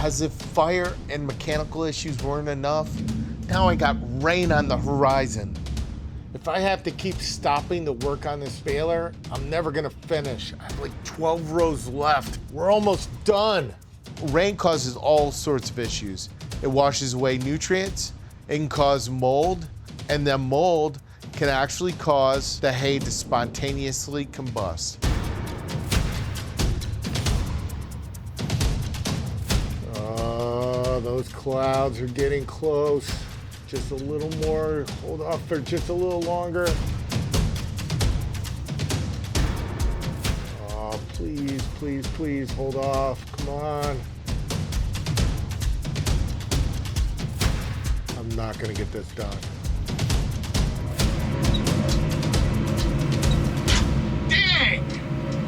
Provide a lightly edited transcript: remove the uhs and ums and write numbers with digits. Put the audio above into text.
As if fire and mechanical issues weren't enough, now I got rain on the horizon. If I have to keep stopping to work on this baler, I'm never gonna finish. I have like 12 rows left. We're almost done. Rain causes all sorts of issues. It washes away nutrients, it can cause mold, and then mold can actually cause the hay to spontaneously combust. Oh, those clouds are getting close. Just a little more, hold off for just a little longer. Oh, please, please, please, hold off, come on. I'm not gonna get this done.